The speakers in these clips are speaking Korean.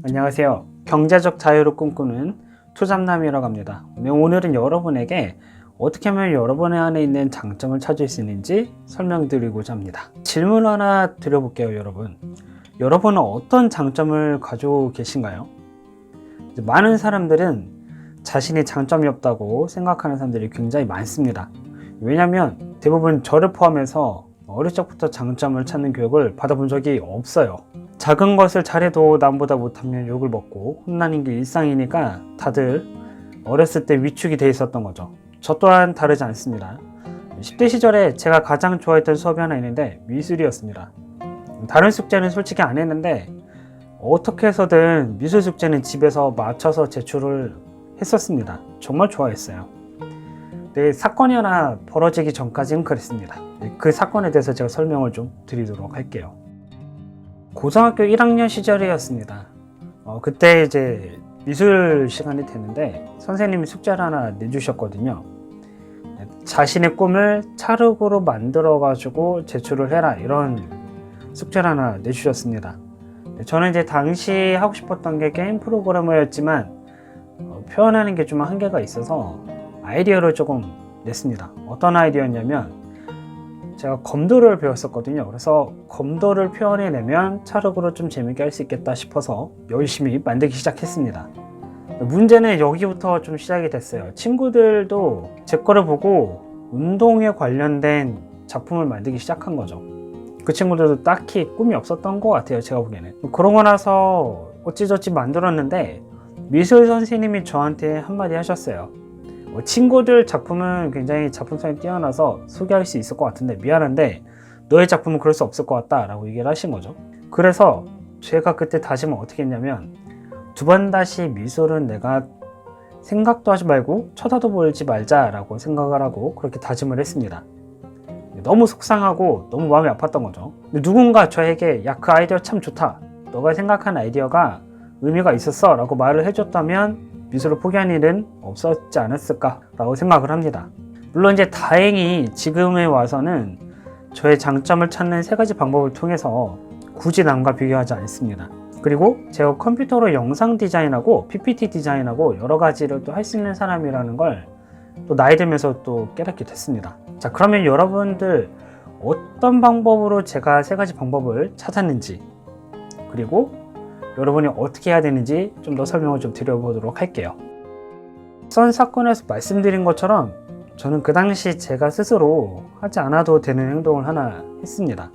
안녕하세요. 경제적 자유를 꿈꾸는 투잡남이라고 합니다. 오늘은 여러분에게 어떻게 하면 여러분의 안에 있는 장점을 찾을 수 있는지 설명드리고자 합니다. 질문 하나 드려볼게요, 여러분. 여러분은 어떤 장점을 가지고 계신가요? 많은 사람들은 자신의 장점이 없다고 생각하는 사람들이 굉장히 많습니다. 왜냐하면 대부분 저를 포함해서 어릴 적부터 장점을 찾는 교육을 받아본 적이 없어요. 작은 것을 잘해도 남보다 못하면 욕을 먹고 혼나는 게 일상이니까 다들 어렸을 때 위축이 돼 있었던 거죠. 저 또한 다르지 않습니다. 10대 시절에 제가 가장 좋아했던 수업이 하나 있는데 미술이었습니다. 다른 숙제는 솔직히 안 했는데 어떻게 해서든 미술 숙제는 집에서 맞춰서 제출을 했었습니다. 정말 좋아했어요. 네, 사건이 하나 벌어지기 전까지는 그랬습니다. 그 사건에 대해서 제가 설명을 좀 드리도록 할게요. 고등학교 1학년 시절이었습니다. 그때 이제 미술 시간이 됐는데 선생님이 숙제를 하나 내주셨거든요. 자신의 꿈을 찰흙으로 만들어 가지고 제출을 해라, 이런 숙제를 하나 내주셨습니다. 저는 이제 당시 하고 싶었던 게 게임 프로그래머였지만 표현하는 게 좀 한계가 있어서 아이디어를 조금 냈습니다. 어떤 아이디어였냐면 제가 검도를 배웠었거든요. 그래서 검도를 표현해내면 찰흙으로 좀 재밌게 할 수 있겠다 싶어서 열심히 만들기 시작했습니다. 문제는 여기부터 좀 시작이 됐어요. 친구들도 제 거를 보고 운동에 관련된 작품을 만들기 시작한 거죠. 그 친구들도 딱히 꿈이 없었던 것 같아요, 제가 보기에는. 그러고 나서 어찌저찌 만들었는데 미술 선생님이 저한테 한마디 하셨어요. 친구들 작품은 굉장히 작품성이 뛰어나서 소개할 수 있을 것 같은데 미안한데 너의 작품은 그럴 수 없을 것 같다 라고 얘기를 하신 거죠. 그래서 제가 그때 다짐을 어떻게 했냐면 두 번 다시 미술은 내가 생각도 하지 말고 쳐다도 보지 말자 라고 생각을 하고 그렇게 다짐을 했습니다. 너무 속상하고 너무 마음이 아팠던 거죠. 누군가 저에게 야, 그 아이디어 참 좋다, 너가 생각한 아이디어가 의미가 있었어 라고 말을 해줬다면 미술을 포기한 일은 없었지 않았을까 라고 생각을 합니다. 물론 이제 다행히 지금에 와서는 저의 장점을 찾는 세 가지 방법을 통해서 굳이 남과 비교하지 않습니다. 그리고 제가 컴퓨터로 영상 디자인하고 PPT 디자인하고 여러 가지를 또 할 수 있는 사람이라는 걸 또 나이 들면서 또 깨닫게 됐습니다. 자, 그러면 여러분들 어떤 방법으로 제가 세 가지 방법을 찾았는지, 그리고 여러분이 어떻게 해야 되는지 좀 더 설명을 좀 드려보도록 할게요. 선 사건에서 말씀드린 것처럼 저는 그 당시 제가 스스로 하지 않아도 되는 행동을 하나 했습니다.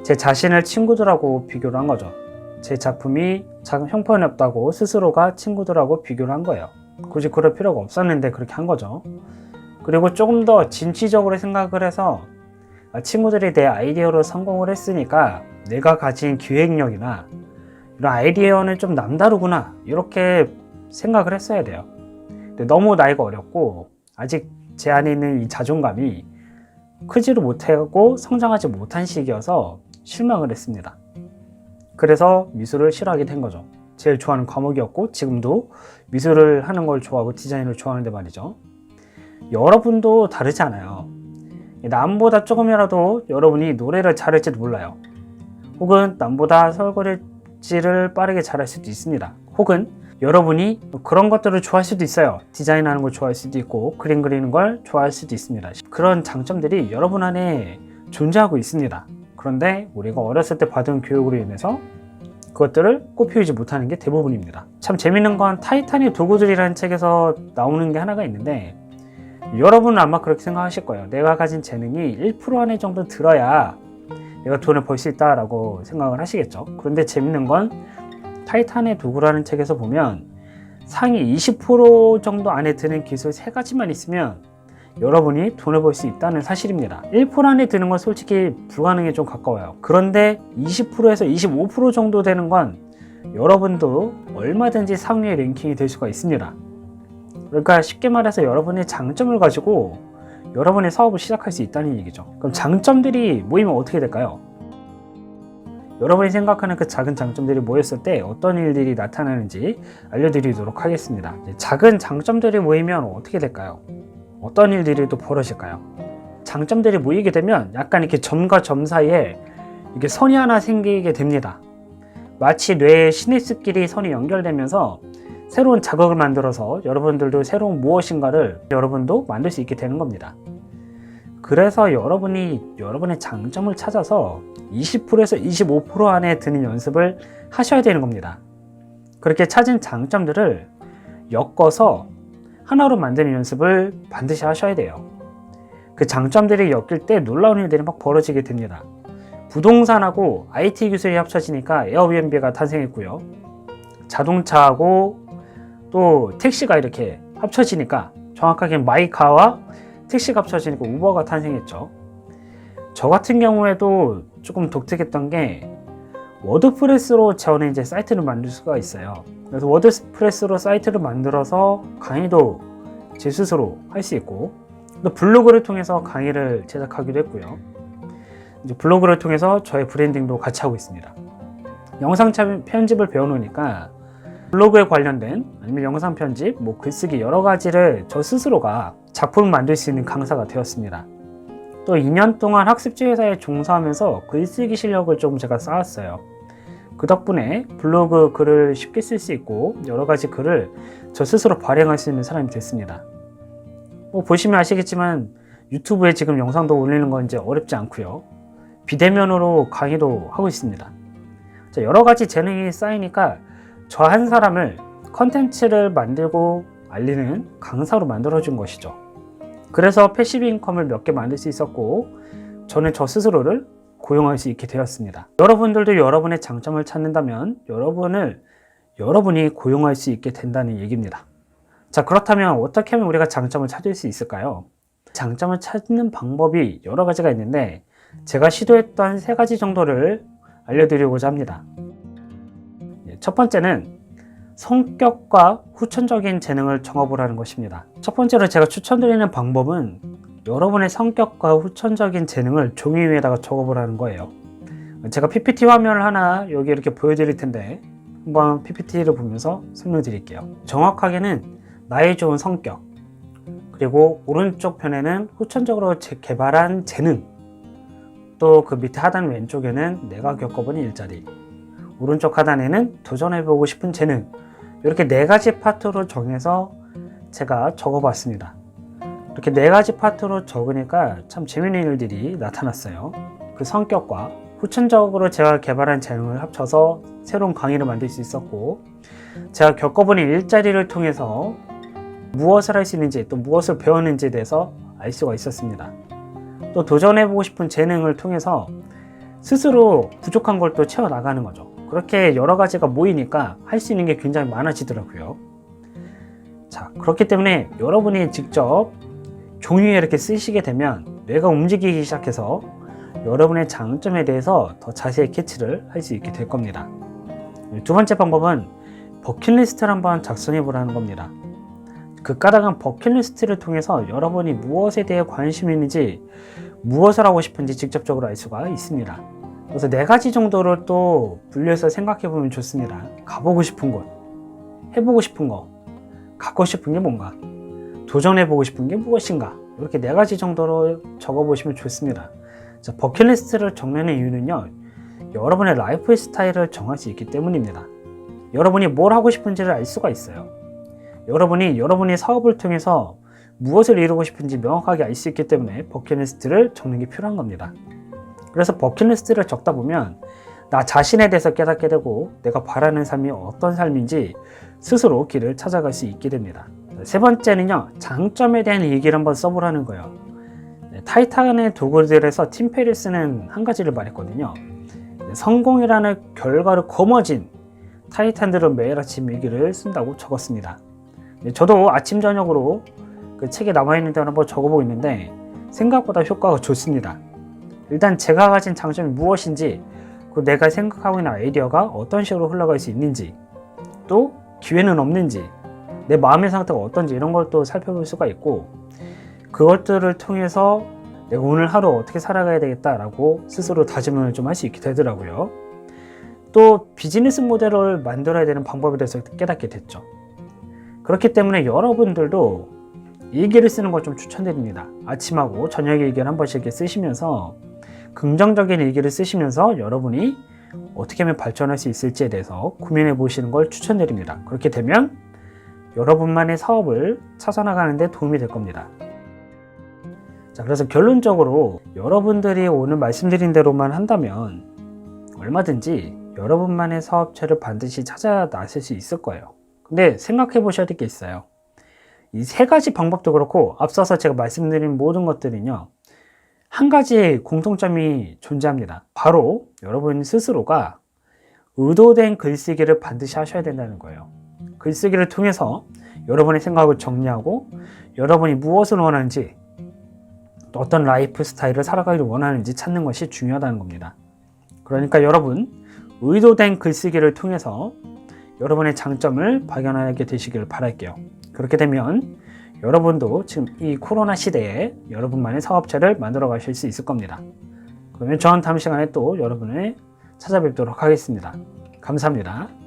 제 자신을 친구들하고 비교를 한 거죠. 제 작품이 형편이 없다고 스스로가 친구들하고 비교를 한 거예요. 굳이 그럴 필요가 없었는데 그렇게 한 거죠. 그리고 조금 더 진취적으로 생각을 해서 친구들이 내 아이디어로 성공을 했으니까 내가 가진 기획력이나 이런 아이디어는 좀 남다르구나, 이렇게 생각을 했어야 돼요. 근데 너무 나이가 어렸고 아직 제 안에 있는 이 자존감이 크지를 못하고 성장하지 못한 시기여서 실망을 했습니다. 그래서 미술을 싫어하게 된 거죠. 제일 좋아하는 과목이었고 지금도 미술을 하는 걸 좋아하고 디자인을 좋아하는데 말이죠. 여러분도 다르지 않아요. 남보다 조금이라도 여러분이 노래를 잘할지도 몰라요. 혹은 남보다 설거지를 빠르게 잘할 수도 있습니다. 혹은 여러분이 그런 것들을 좋아할 수도 있어요. 디자인하는 걸 좋아할 수도 있고 그림 그리는 걸 좋아할 수도 있습니다. 그런 장점들이 여러분 안에 존재하고 있습니다. 그런데 우리가 어렸을 때 받은 교육으로 인해서 그것들을 꽃피우지 못하는 게 대부분입니다. 참 재밌는 건 타이타닉 도구들이라는 책에서 나오는 게 하나가 있는데 여러분은 아마 그렇게 생각하실 거예요. 내가 가진 재능이 1% 안에 정도 들어야 내가 돈을 벌 수 있다라고 생각을 하시겠죠. 그런데 재밌는 건 타이탄의 도구라는 책에서 보면 상위 20% 정도 안에 드는 기술 3가지만 있으면 여러분이 돈을 벌 수 있다는 사실입니다. 1% 안에 드는 건 솔직히 불가능에 좀 가까워요. 그런데 20%에서 25% 정도 되는 건 여러분도 얼마든지 상위의 랭킹이 될 수가 있습니다. 그러니까 쉽게 말해서 여러분의 장점을 가지고 여러분의 사업을 시작할 수 있다는 얘기죠. 그럼 장점들이 모이면 어떻게 될까요? 여러분이 생각하는 그 작은 장점들이 모였을 때 어떤 일들이 나타나는지 알려드리도록 하겠습니다. 작은 장점들이 모이면 어떻게 될까요? 어떤 일들이 또 벌어질까요? 장점들이 모이게 되면 약간 이렇게 점과 점 사이에 이게 선이 하나 생기게 됩니다. 마치 뇌의 시냅스끼리 선이 연결되면서 새로운 자극을 만들어서 여러분들도 새로운 무엇인가를 여러분도 만들 수 있게 되는 겁니다. 그래서 여러분이 여러분의 장점을 찾아서 20%에서 25% 안에 드는 연습을 하셔야 되는 겁니다. 그렇게 찾은 장점들을 엮어서 하나로 만드는 연습을 반드시 하셔야 돼요. 그 장점들이 엮일 때 놀라운 일들이 막 벌어지게 됩니다. 부동산하고 IT 기술이 합쳐지니까 에어비앤비가 탄생했고요. 자동차하고 또 택시가 이렇게 합쳐지니까, 정확하게 마이카와 택시가 합쳐지니까 우버가 탄생했죠. 저 같은 경우에도 조금 독특했던 게 워드프레스로 저는 이제 사이트를 만들 수가 있어요. 그래서 워드프레스로 사이트를 만들어서 강의도 제 스스로 할 수 있고, 또 블로그를 통해서 강의를 제작하기도 했고요. 이제 블로그를 통해서 저의 브랜딩도 같이 하고 있습니다. 영상 편집을 배워놓으니까 블로그에 관련된 아니면 영상 편집, 글쓰기 여러 가지를 저 스스로가 작품을 만들 수 있는 강사가 되었습니다. 또 2년 동안 학습지 회사에 종사하면서 글쓰기 실력을 조금 제가 쌓았어요. 그 덕분에 블로그 글을 쉽게 쓸 수 있고 여러 가지 글을 저 스스로 발행할 수 있는 사람이 됐습니다. 보시면 아시겠지만 유튜브에 지금 영상도 올리는 건 이제 어렵지 않고요. 비대면으로 강의도 하고 있습니다. 자, 여러 가지 재능이 쌓이니까 저 한 사람을 컨텐츠를 만들고 알리는 강사로 만들어준 것이죠. 그래서 패시브 인컴을 몇 개 만들 수 있었고, 저는 저 스스로를 고용할 수 있게 되었습니다. 여러분들도 여러분의 장점을 찾는다면 여러분이 고용할 수 있게 된다는 얘기입니다. 자, 그렇다면 어떻게 하면 우리가 장점을 찾을 수 있을까요? 장점을 찾는 방법이 여러 가지가 있는데 제가 시도했던 3가지 정도를 알려드리고자 합니다. 첫 번째는 성격과 후천적인 재능을 정해보라는 것입니다. 첫 번째로 제가 추천드리는 방법은 여러분의 성격과 후천적인 재능을 종이 위에다가 적어보라는 거예요. 제가 PPT 화면을 하나 여기 이렇게 보여드릴 텐데 한번 PPT를 보면서 설명드릴게요. 정확하게는 나의 좋은 성격, 그리고 오른쪽 편에는 후천적으로 개발한 재능, 또 그 밑에 하단 왼쪽에는 내가 겪어본 일자리, 오른쪽 하단에는 도전해보고 싶은 재능, 이렇게 4가지 파트로 정해서 제가 적어봤습니다. 이렇게 4가지 파트로 적으니까 참 재밌는 일들이 나타났어요. 그 성격과 후천적으로 제가 개발한 재능을 합쳐서 새로운 강의를 만들 수 있었고, 제가 겪어본 일자리를 통해서 무엇을 할 수 있는지 또 무엇을 배웠는지에 대해서 알 수가 있었습니다. 또 도전해보고 싶은 재능을 통해서 스스로 부족한 걸 또 채워나가는 거죠. 그렇게 여러 가지가 모이니까 할 수 있는 게 굉장히 많아지더라고요. 자, 그렇기 때문에 여러분이 직접 종이에 이렇게 쓰시게 되면 뇌가 움직이기 시작해서 여러분의 장점에 대해서 더 자세히 캐치를 할 수 있게 될 겁니다. 2번째 방법은 버킷리스트를 한번 작성해 보라는 겁니다. 그 까닭은 버킷리스트를 통해서 여러분이 무엇에 대해 관심이 있는지, 무엇을 하고 싶은지 직접적으로 알 수가 있습니다. 그래서 4가지 정도를 또 분류해서 생각해 보면 좋습니다. 가보고 싶은 곳, 해보고 싶은 거, 갖고 싶은 게 뭔가, 도전해보고 싶은 게 무엇인가, 이렇게 4가지 정도로 적어보시면 좋습니다. 자, 버킷리스트를 적는 이유는요, 여러분의 라이프 스타일을 정할 수 있기 때문입니다. 여러분이 뭘 하고 싶은지를 알 수가 있어요. 여러분이 사업을 통해서 무엇을 이루고 싶은지 명확하게 알 수 있기 때문에 버킷리스트를 적는 게 필요한 겁니다. 그래서 버킷리스트를 적다 보면 나 자신에 대해서 깨닫게 되고 내가 바라는 삶이 어떤 삶인지 스스로 길을 찾아갈 수 있게 됩니다. 3번째는요, 장점에 대한 얘기를 한번 써보라는 거예요. 타이탄의 도구들에서 팀 페리스는 한 가지를 말했거든요. 성공이라는 결과를 거머쥔 타이탄들은 매일 아침 일기를 쓴다고 적었습니다. 저도 아침 저녁으로 그 책에 남아있는 대로 한번 적어보고 있는데 생각보다 효과가 좋습니다. 일단 제가 가진 장점이 무엇인지, 그 내가 생각하고 있는 아이디어가 어떤 식으로 흘러갈 수 있는지, 또 기회는 없는지, 내 마음의 상태가 어떤지 이런 걸 또 살펴볼 수가 있고, 그것들을 통해서 내가 오늘 하루 어떻게 살아가야 되겠다라고 스스로 다짐을 좀 할 수 있게 되더라고요. 또 비즈니스 모델을 만들어야 되는 방법에 대해서 깨닫게 됐죠. 그렇기 때문에 여러분들도 일기를 쓰는 걸 좀 추천드립니다. 아침하고 저녁 일기를 한 번씩 이렇게 쓰시면서 긍정적인 일기를 쓰시면서 여러분이 어떻게 하면 발전할 수 있을지에 대해서 고민해 보시는 걸 추천드립니다. 그렇게 되면 여러분만의 사업을 찾아나가는 데 도움이 될 겁니다. 자, 그래서 결론적으로 여러분들이 오늘 말씀드린 대로만 한다면 얼마든지 여러분만의 사업체를 반드시 찾아 나설 수 있을 거예요. 근데 생각해 보셔야 될 게 있어요. 이 세 가지 방법도 그렇고 앞서서 제가 말씀드린 모든 것들은요, 한 가지의 공통점이 존재합니다. 바로 여러분 스스로가 의도된 글쓰기를 반드시 하셔야 된다는 거예요. 글쓰기를 통해서 여러분의 생각을 정리하고 여러분이 무엇을 원하는지, 또 어떤 라이프 스타일을 살아가기를 원하는지 찾는 것이 중요하다는 겁니다. 그러니까 여러분, 의도된 글쓰기를 통해서 여러분의 장점을 발견하게 되시길 바랄게요. 그렇게 되면 여러분도 지금 이 코로나 시대에 여러분만의 사업체를 만들어 가실 수 있을 겁니다. 그러면 저는 다음 시간에 또 여러분을 찾아뵙도록 하겠습니다. 감사합니다.